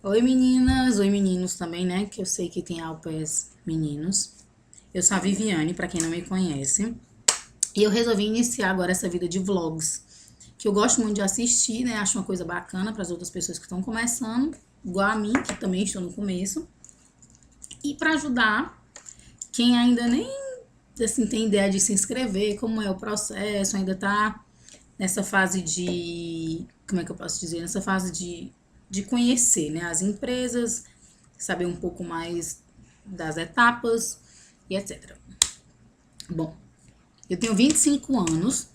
Oi meninas, oi meninos também, né? Que eu sei que tem au pairs meninos. Eu sou a Viviane, pra quem não me conhece. E eu resolvi iniciar agora essa vida de vlogs, que eu gosto muito de assistir, né? Acho uma coisa bacana para as outras pessoas que estão começando, igual a mim, que também estou no começo. E para ajudar quem ainda nem assim tem ideia de se inscrever, como é o processo, ainda tá nessa fase de, como é que eu posso dizer, nessa fase de conhecer, né, as empresas, saber um pouco mais das etapas e etc. Bom, eu tenho 25 anos,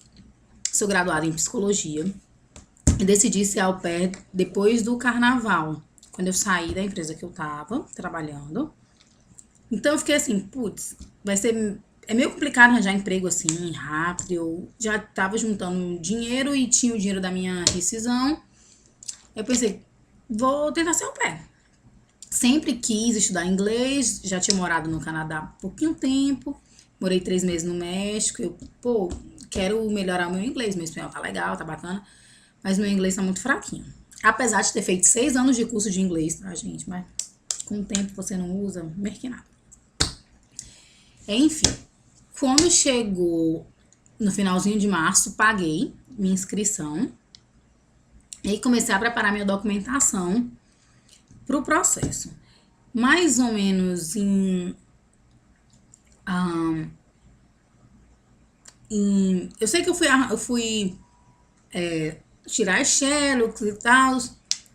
sou graduada em psicologia e decidi ser au pair depois do carnaval, quando eu saí da empresa que eu tava trabalhando. Então eu fiquei assim, putz, vai ser. É meio complicado arranjar emprego assim, rápido. Eu já tava juntando dinheiro e tinha o dinheiro da minha rescisão. Eu pensei, vou tentar ser au pair. Sempre quis estudar inglês, já tinha morado no Canadá há pouquinho tempo, morei 3 meses no México. Eu, pô, quero melhorar o meu inglês, meu espanhol tá legal, tá bacana, mas meu inglês tá muito fraquinho. Apesar de ter feito 6 anos de curso de inglês, tá, gente? Mas com o tempo você não usa, merquinado. Enfim, quando chegou no finalzinho de março, paguei minha inscrição e comecei a preparar minha documentação para o processo. Mais ou menos eu sei que eu fui tirar xerox e tal,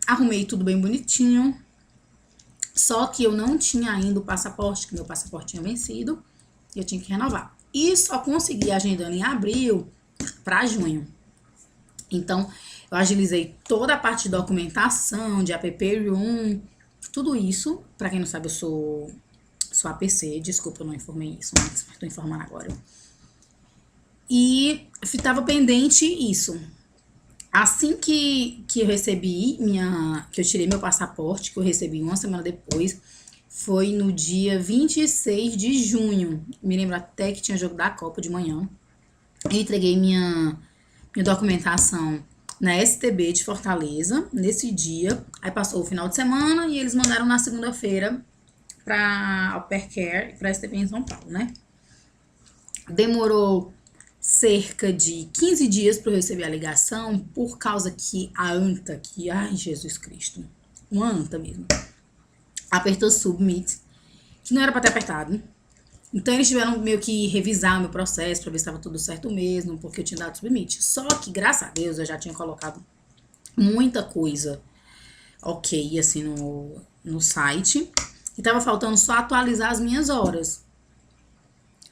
arrumei tudo bem bonitinho, só que eu não tinha ainda o passaporte, que meu passaporte tinha vencido, e eu tinha que renovar. E só consegui agendando em abril para junho. Então, eu agilizei toda a parte de documentação, de app room, tudo isso. Para quem não sabe, eu sou APC, desculpa, eu não informei isso antes, mas tô informando agora. E estava pendente isso. Assim que eu recebi que eu tirei meu passaporte, que eu recebi uma semana depois, foi no dia 26 de junho. Me lembro até que tinha jogo da Copa de manhã. Eu entreguei minha documentação na STB de Fortaleza nesse dia. Aí passou o final de semana e eles mandaram na segunda-feira para Au Pair Care e para STB em São Paulo, né? Demorou cerca de 15 dias para eu receber a ligação, por causa que a anta, que, ai Jesus Cristo, uma anta mesmo, apertou submit, que não era para ter apertado. Então eles tiveram meio que revisar o meu processo para ver se estava tudo certo mesmo, porque eu tinha dado submit. Só que, graças a Deus, eu já tinha colocado muita coisa ok, assim, no site. E tava faltando só atualizar as minhas horas.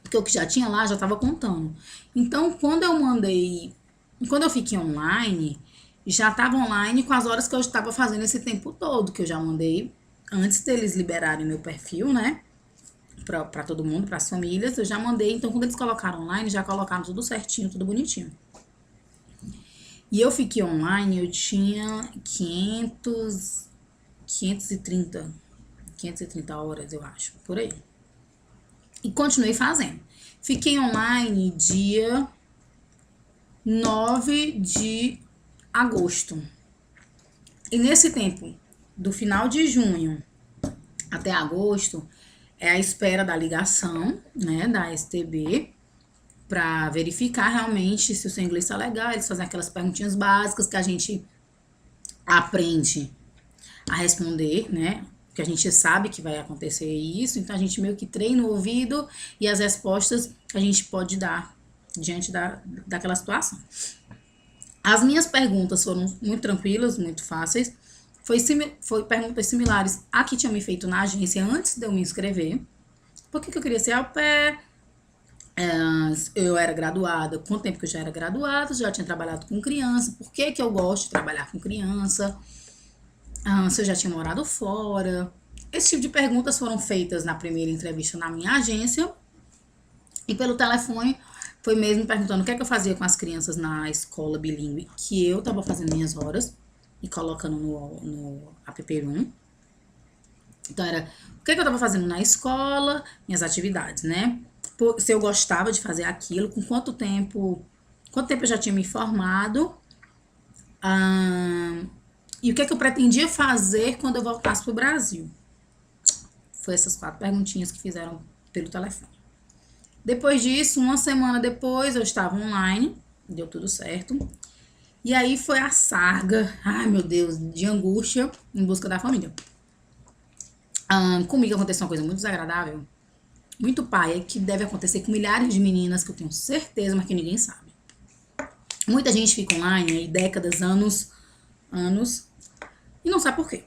Porque o que já tinha lá já tava contando. Então, quando eu fiquei online, já tava online com as horas que eu estava fazendo esse tempo todo, que eu já mandei antes deles liberarem meu perfil, né? Pra todo mundo, pras famílias, eu já mandei. Então, quando eles colocaram online, já colocaram tudo certinho, tudo bonitinho. E eu fiquei online, eu tinha 530, 530 horas, eu acho, por aí. E continuei fazendo. Fiquei online dia 9 de agosto. E nesse tempo, do final de junho até agosto, é a espera da ligação, né, da STB, para verificar realmente se o seu inglês está legal. Eles fazem aquelas perguntinhas básicas que a gente aprende a responder, né? Porque a gente sabe que vai acontecer isso, então a gente meio que treina o ouvido e as respostas a gente pode dar diante daquela situação. As minhas perguntas foram muito tranquilas, muito fáceis. Foi perguntas similares a que tinha me feito na agência antes de eu me inscrever. Por que eu queria ser au pair? Eu era graduada, quanto tempo que eu já era graduada, já tinha trabalhado com criança, por que eu gosto de trabalhar com criança, se eu já tinha morado fora. Esse tipo de perguntas foram feitas na primeira entrevista na minha agência, e pelo telefone foi mesmo perguntando o que eu fazia com as crianças na escola bilíngue, que eu tava fazendo minhas horas e colocando no app room. Então era o que eu tava fazendo na escola, minhas atividades, né? Se eu gostava de fazer aquilo, com quanto tempo eu já tinha me formado, E o que é que eu pretendia fazer quando eu voltasse pro Brasil? Foi essas 4 perguntinhas que fizeram pelo telefone. Depois disso, uma semana depois, eu estava online, deu tudo certo. E aí foi a saga, ai meu Deus, de angústia em busca da família. Comigo aconteceu uma coisa muito desagradável, muito paia, que deve acontecer com milhares de meninas, que eu tenho certeza, mas que ninguém sabe. Muita gente fica online aí, décadas, anos, e não sabe por quê.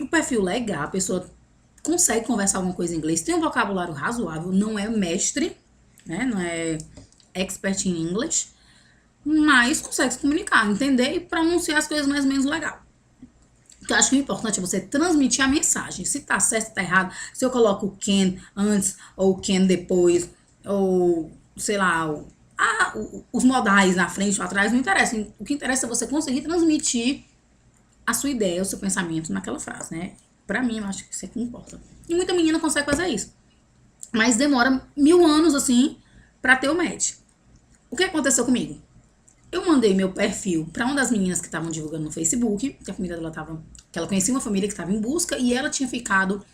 O perfil legal, a pessoa consegue conversar alguma coisa em inglês, tem um vocabulário razoável, não é mestre, né? Não é expert in English, mas consegue se comunicar, entender e pronunciar as coisas mais ou menos legal. O que eu acho que o importante é você transmitir a mensagem. Se tá certo, se tá errado, se eu coloco o can antes ou o can depois, ou sei lá, os modais na frente ou atrás, não interessa. O que interessa é você conseguir transmitir a sua ideia, o seu pensamento naquela frase, né? Pra mim, eu acho que isso é que importa. E muita menina consegue fazer isso. Mas demora 1000 anos, assim, pra ter o match. O que aconteceu comigo? Eu mandei meu perfil pra uma das meninas que estavam divulgando no Facebook, que a família dela tava... que ela conhecia uma família que estava em busca e ela tinha ficado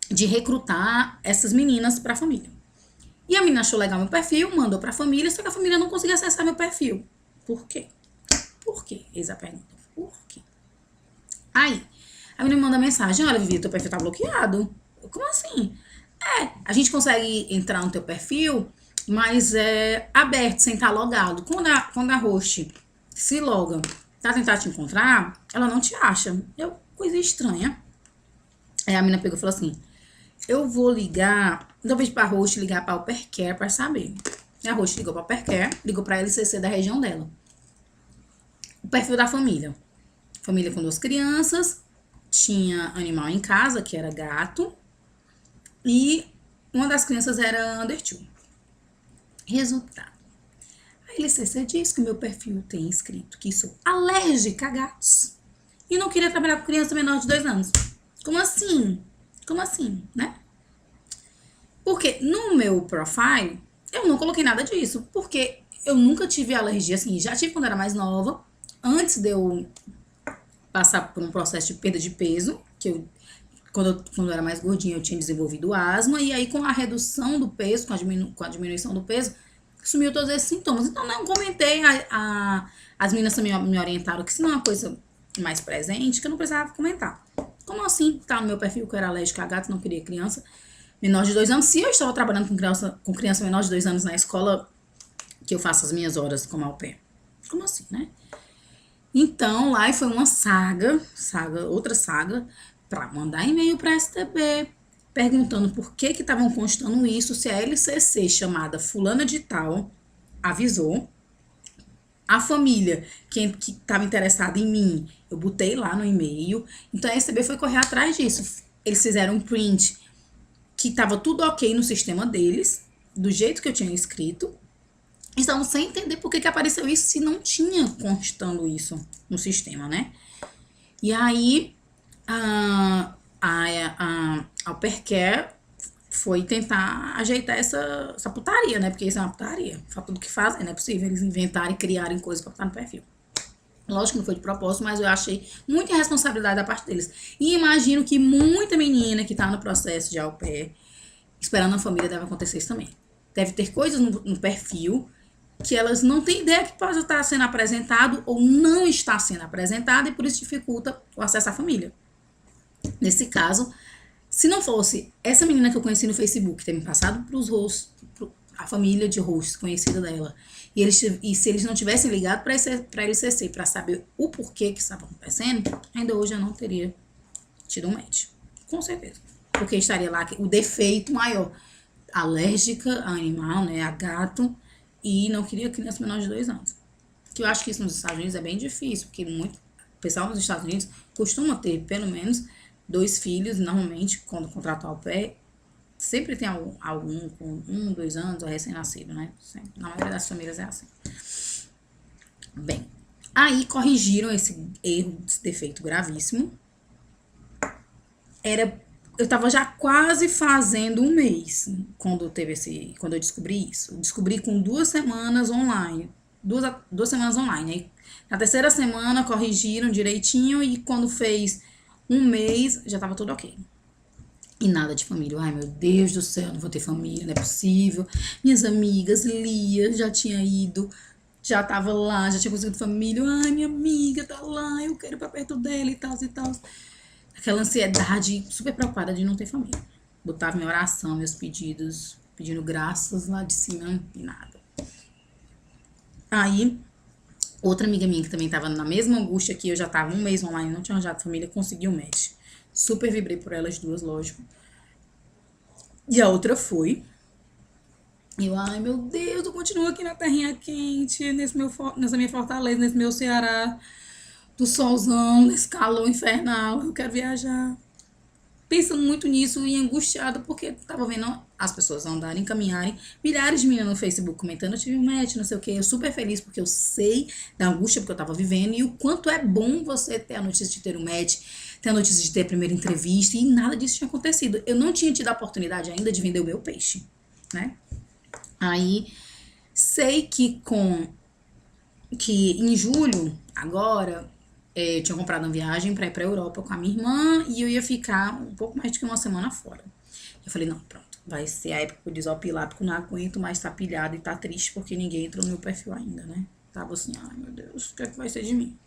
de recrutar essas meninas pra família. E a menina achou legal meu perfil, mandou pra família, só que a família não conseguia acessar meu perfil. Por quê? Por quê? Eis a pergunta. Por quê? Aí, a menina me manda mensagem, olha, Vivi, teu perfil tá bloqueado. Como assim? A gente consegue entrar no teu perfil, mas é aberto, sem estar logado. Quando a host se loga pra tentar te encontrar, ela não te acha. Coisa estranha. Aí a menina pegou e falou assim, eu vou ligar, então eu pedi pra host ligar pra Uppercare pra saber. E a host ligou pra Uppercare, ligou pra LCC da região dela. O perfil da família. Família com 2 crianças, tinha animal em casa, que era gato, e uma das crianças era under 2. Resultado. A LCC diz que o meu perfil tem escrito que sou alérgica a gatos e não queria trabalhar com criança menor de 2 anos. Como assim? Como assim, né? Porque no meu profile, eu não coloquei nada disso, porque eu nunca tive alergia, assim, já tive quando era mais nova, antes de eu passar por um processo de perda de peso, que quando eu era mais gordinha, eu tinha desenvolvido asma, e aí com a redução do peso, com a diminuição do peso, sumiu todos esses sintomas. Então, não comentei, as meninas também me orientaram que se não é uma coisa mais presente, que eu não precisava comentar. Como assim tá no meu perfil que eu era alérgica a gato, não queria criança menor de 2 anos? Se eu estava trabalhando com criança menor de 2 anos na escola, que eu faço as minhas horas como au pair. Como assim, né? Então, lá foi uma outra saga, para mandar e-mail para a STB, perguntando por que estavam constando isso, se a LCC chamada fulana de tal avisou. A família que estava interessada em mim, eu botei lá no e-mail. Então, a STB foi correr atrás disso. Eles fizeram um print que estava tudo ok no sistema deles, do jeito que eu tinha escrito. Estavam sem entender por que apareceu isso se não tinha constando isso no sistema, né? E aí, a Uppercare foi tentar ajeitar essa putaria, né? Porque isso é uma putaria. Falta do que fazem, não é possível eles inventarem e criarem coisas pra botar no perfil. Lógico que não foi de propósito, mas eu achei muita irresponsabilidade da parte deles. E imagino que muita menina que tá no processo de au pair, esperando a família, deve acontecer isso também. Deve ter coisas no perfil que elas não têm ideia que pode estar sendo apresentado ou não está sendo apresentado e por isso dificulta o acesso à família. Nesse caso, se não fosse essa menina que eu conheci no Facebook ter me passado para os hosts, a família de hosts conhecida dela, e se eles não tivessem ligado para a LCC para saber o porquê que estava acontecendo, ainda hoje eu não teria tido um match. Com certeza. Porque estaria lá o defeito maior. Alérgica a animal, né, a gato, e não queria criança menor de 2 anos. Que eu acho que isso nos Estados Unidos é bem difícil, porque o pessoal nos Estados Unidos costuma ter pelo menos 2 filhos, normalmente, quando contrata au pair, sempre tem algum com 1, 2 anos, ou recém-nascido, né? Sempre. Na maioria das famílias é assim. Bem, aí corrigiram esse erro, esse defeito gravíssimo. Eu tava já quase fazendo 1 mês quando eu descobri isso. Eu descobri com 2 semanas online. duas semanas online. Aí, na terceira semana, corrigiram direitinho e quando fez um mês, já tava tudo ok. E nada de família. Ai, meu Deus do céu, não vou ter família, não é possível. Minhas amigas, Lia, já tinha ido, já tava lá, já tinha conseguido família. Ai, minha amiga tá lá, eu quero ir pra perto dela e tal, e tal. Aquela ansiedade, super preocupada de não ter família. Botava minha oração, meus pedidos, pedindo graças lá de cima e nada. Aí, outra amiga minha que também tava na mesma angústia que eu, já tava um mês online, não tinha arranjado família, conseguiu um match. Super vibrei por elas duas, lógico. E a outra foi. Eu, ai meu Deus, eu continuo aqui na terrinha quente, nessa minha fortaleza, nesse meu Ceará, do solzão, nesse calor infernal, eu quero viajar. Pensando muito nisso e angustiada, porque tava vendo as pessoas andarem, caminharem, milhares de meninas no Facebook comentando, eu tive um match, não sei o que, eu super feliz, porque eu sei da angústia porque eu tava vivendo, e o quanto é bom você ter a notícia de ter um match, ter a notícia de ter a primeira entrevista, e nada disso tinha acontecido. Eu não tinha tido a oportunidade ainda de vender o meu peixe, né? Aí, sei que em julho, agora, eu tinha comprado uma viagem pra ir pra Europa com a minha irmã e eu ia ficar um pouco mais do que uma semana fora. Eu falei, não, pronto, vai ser a época que eu desopilar, porque eu não aguento mais estar pilhado e tá triste porque ninguém entrou no meu perfil ainda, né? Tava assim, ai meu Deus, o que é que vai ser de mim?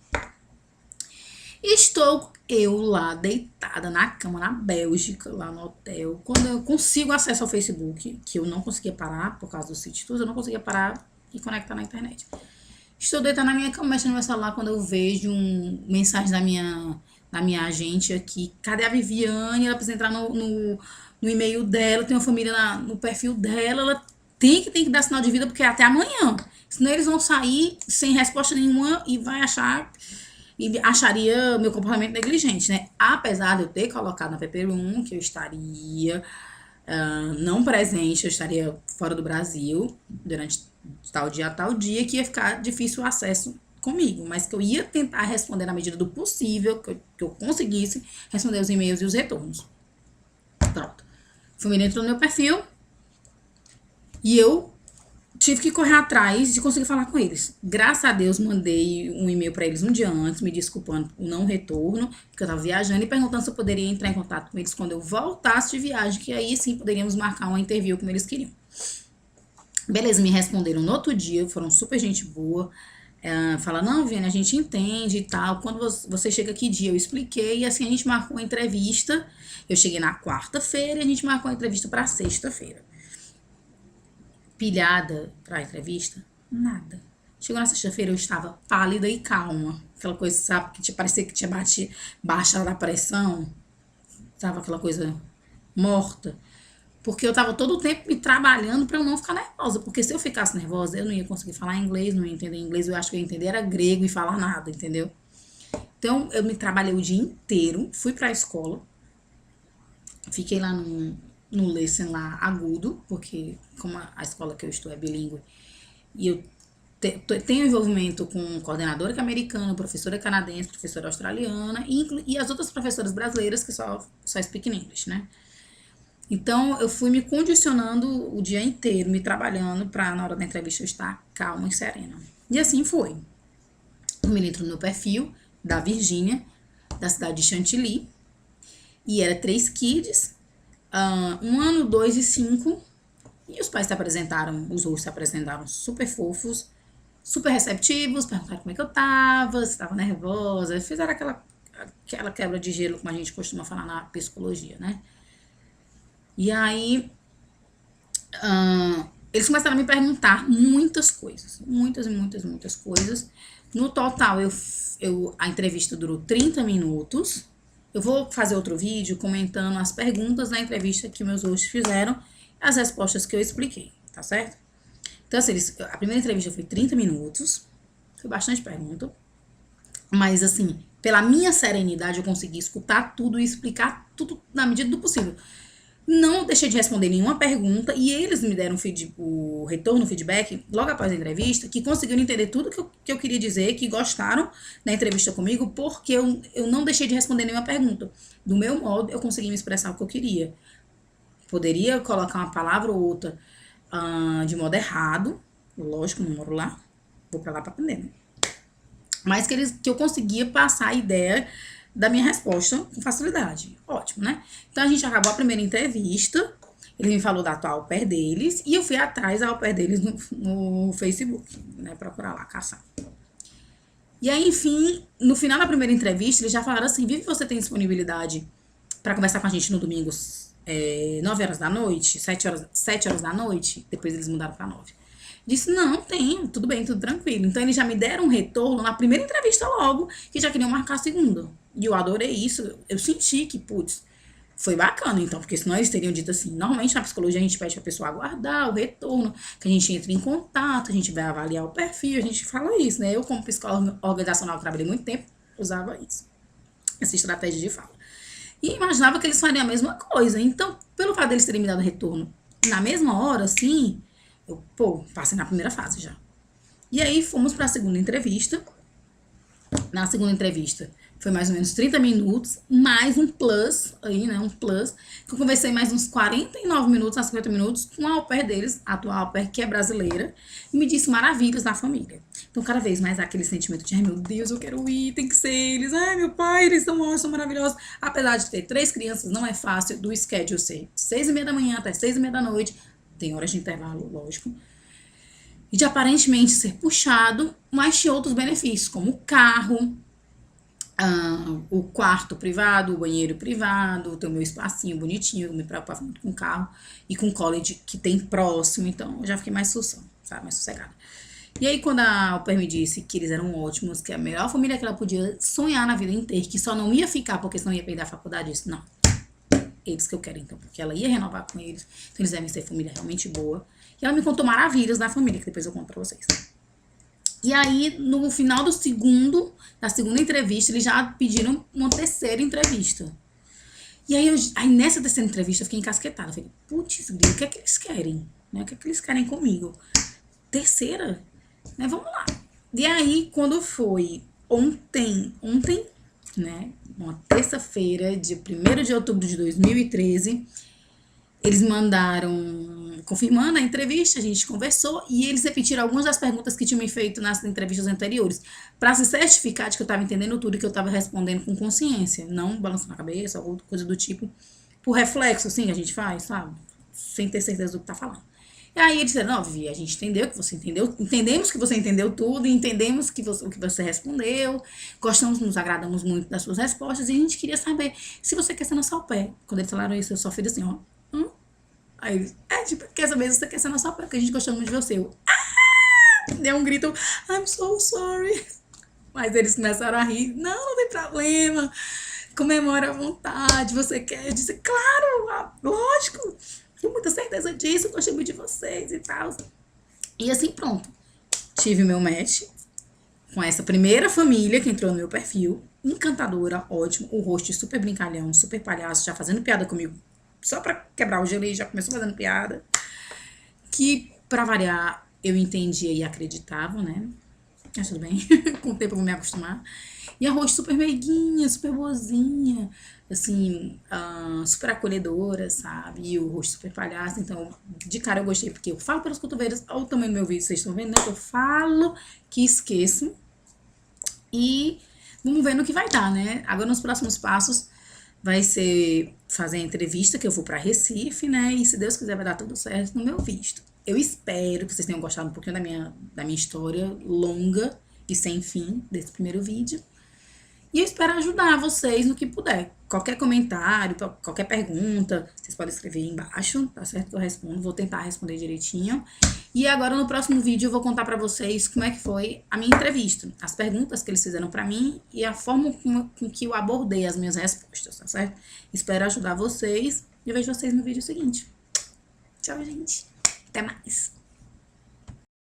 Estou eu lá, deitada na cama, na Bélgica, lá no hotel. Quando eu consigo acesso ao Facebook, que eu não conseguia parar por causa do City Tours, eu não conseguia parar e conectar na internet. Estou deitada na minha cama, mexendo no meu celular, quando eu vejo mensagem da minha agente aqui. Cadê a Viviane? Ela precisa entrar no e-mail dela, tem uma família no perfil dela. Ela tem que dar sinal de vida, porque é até amanhã. Senão eles vão sair sem resposta nenhuma e vai achar... E acharia meu comportamento negligente, né? Apesar de eu ter colocado na PP1 que eu estaria não presente, eu estaria fora do Brasil durante tal dia a tal dia, que ia ficar difícil o acesso comigo, mas que eu ia tentar responder na medida do possível, que eu conseguisse responder os e-mails e os retornos. Pronto. A família entrou no meu perfil e eu tive que correr atrás de conseguir falar com eles. Graças a Deus, mandei um e-mail para eles um dia antes, me desculpando por não retorno, porque eu tava viajando, e perguntando se eu poderia entrar em contato com eles quando eu voltasse de viagem, que aí sim poderíamos marcar uma interview como eles queriam. Beleza, me responderam no outro dia, foram super gente boa. Fala, não, Viane, a gente entende e tal. Quando você chega aqui dia, eu expliquei, e assim a gente marcou a entrevista. Eu cheguei na quarta-feira e a gente marcou a entrevista para sexta-feira. Pilhada pra entrevista? Nada. Chegou na sexta-feira, eu estava pálida e calma. Aquela coisa, sabe, que parecia que tinha baixa da pressão. Tava aquela coisa morta. Porque eu tava todo o tempo me trabalhando pra eu não ficar nervosa. Porque se eu ficasse nervosa, eu não ia conseguir falar inglês, não ia entender inglês. Eu acho que eu ia entender era grego e falar nada, entendeu? Então, eu me trabalhei o dia inteiro, fui pra escola, fiquei lá no lesson lá agudo, porque como a escola que eu estou é bilíngue, e eu tenho envolvimento com coordenadora que é americana, professora canadense, professora australiana e as outras professoras brasileiras que só speak English, né? Então, eu fui me condicionando o dia inteiro, me trabalhando para na hora da entrevista eu estar calma e serena. E assim foi. O menino entrou no meu perfil, da Virgínia, da cidade de Chantilly, e era 3 kids, 1 ano, 2 e 5. E os pais se apresentaram, os outros se apresentaram super fofos, super receptivos, perguntaram como é que eu tava, se tava nervosa, fizeram aquela quebra de gelo, como a gente costuma falar na psicologia, né? E aí, eles começaram a me perguntar muitas coisas, muitas e muitas, muitas coisas. No total, a entrevista durou 30 minutos. Eu vou fazer outro vídeo comentando as perguntas da entrevista que meus hosts fizeram, as respostas que eu expliquei, tá certo? Então, assim, a primeira entrevista foi 30 minutos, foi bastante pergunta, mas, assim, pela minha serenidade, eu consegui escutar tudo e explicar tudo na medida do possível. Não deixei de responder nenhuma pergunta e eles me deram o retorno, o feedback, logo após a entrevista, que conseguiram entender tudo que eu queria dizer, que gostaram da entrevista comigo, porque eu não deixei de responder nenhuma pergunta. Do meu modo, eu consegui me expressar o que eu queria. Poderia colocar uma palavra ou outra de modo errado, lógico, não moro lá, vou pra lá pra aprender, né? Mas que eu conseguia passar a ideia da minha resposta com facilidade. Ótimo, né? Então, a gente acabou a primeira entrevista. Ele me falou da atual au pair deles. E eu fui atrás da au pair deles no Facebook, né? Procurar lá, caçar. E aí, enfim, no final da primeira entrevista, eles já falaram assim: Vivi, você tem disponibilidade pra conversar com a gente no domingo, 9 horas da noite, 7 horas da noite? Depois eles mudaram pra 9. Disse, não, tenho, tudo bem, tudo tranquilo. Então, eles já me deram um retorno na primeira entrevista logo, que já queriam marcar a segunda. E eu adorei isso. Eu senti que, putz, foi bacana, então, porque senão eles teriam dito assim, normalmente na psicologia a gente pede pra pessoa aguardar o retorno, que a gente entre em contato, a gente vai avaliar o perfil, a gente fala isso, né? Eu, como psicóloga organizacional, trabalhei muito tempo, usava isso, essa estratégia de fala. E imaginava que eles fariam a mesma coisa. Então, pelo fato deles terem me dado retorno na mesma hora, assim, eu, passei na primeira fase já. E aí, fomos pra segunda entrevista. Na segunda entrevista, foi mais ou menos 30 minutos, mais um plus, aí, né, um plus, que eu conversei mais uns 49 minutos, a 50 minutos, com a au pair deles, a atual au pair, que é brasileira, e me disse maravilhas da família. Então, cada vez mais aquele sentimento de, ai, meu Deus, eu quero ir, tem que ser eles, ai, meu pai, eles são ótimos, são maravilhosos. Apesar de ter 3 crianças, não é fácil do schedule ser 6h30 da manhã até 6h30 da noite, tem horas de intervalo, lógico, e de aparentemente ser puxado, mas tinha outros benefícios, como o carro, o quarto privado, o banheiro privado, ter o meu espacinho bonitinho, eu me preocupava muito com o carro e com o college que tem próximo, então eu já fiquei mais sossegada, sabe, mais sossegada. E aí, quando a au pair me disse que eles eram ótimos, que a melhor família que ela podia sonhar na vida inteira, que só não ia ficar porque senão ia perder a faculdade, eu disse, não, eles que eu quero então, porque ela ia renovar com eles, então eles devem ser família realmente boa. E ela me contou maravilhas da família, que depois eu conto pra vocês. E aí, no final da segunda entrevista, eles já pediram uma terceira entrevista. E aí, nessa terceira entrevista, eu fiquei encasquetada. Eu falei, putz, o que é que eles querem? Né? O que é que eles querem comigo? Terceira? Né? Vamos lá. E aí, quando foi ontem, né? Uma terça-feira, dia 1º de outubro de 2013, eles mandaram, confirmando a entrevista, a gente conversou e eles repetiram algumas das perguntas que tinham me feito nas entrevistas anteriores, para se certificar de que eu estava entendendo tudo e que eu estava respondendo com consciência, não balançando a cabeça ou coisa do tipo, por reflexo, assim, a gente faz, sabe? Sem ter certeza do que tá falando. E aí eles disseram, não, Vivi, a gente entendeu que você entendeu, entendemos que você entendeu tudo, e entendemos que o que você respondeu, gostamos, nos agradamos muito das suas respostas, e a gente queria saber se você quer ser nossa au pair. Quando eles falaram isso, eu só fiz assim, ó. Aí eles, tipo, quer saber se você quer ser nossa au pair, porque a gente gostou muito de você. Eu, deu um grito, I'm so sorry. Mas eles começaram a rir, não tem problema, comemora à vontade, você quer? Eu disse, claro, lógico. Tenho muita certeza disso, gostei muito de vocês e tal. E assim, pronto. Tive meu match com essa primeira família que entrou no meu perfil. Encantadora, ótimo. O host super brincalhão, super palhaço, já fazendo piada comigo. Só pra quebrar o gelo e já começou fazendo piada. Que, pra variar, eu entendia e acreditava, né? Mas tudo bem. Com o tempo eu vou me acostumar. E a host super meiguinha, super boazinha, assim, super acolhedora, sabe? E o rosto super palhaço. Então, de cara eu gostei, porque eu falo pelos cotovelos. Olha o tamanho do meu vídeo, vocês estão vendo, né? Eu falo que esqueço. E vamos ver no que vai dar, né? Agora, nos próximos passos, vai ser fazer a entrevista, que eu vou pra Recife, né? E se Deus quiser, vai dar tudo certo no meu visto. Eu espero que vocês tenham gostado um pouquinho da minha história longa e sem fim desse primeiro vídeo. E eu espero ajudar vocês no que puder. Qualquer comentário, qualquer pergunta, vocês podem escrever aí embaixo, tá certo? Que eu respondo, vou tentar responder direitinho. E agora no próximo vídeo eu vou contar pra vocês como é que foi a minha entrevista. As perguntas que eles fizeram pra mim e a forma com que eu abordei as minhas respostas, tá certo? Espero ajudar vocês e eu vejo vocês no vídeo seguinte. Tchau, gente. Até mais.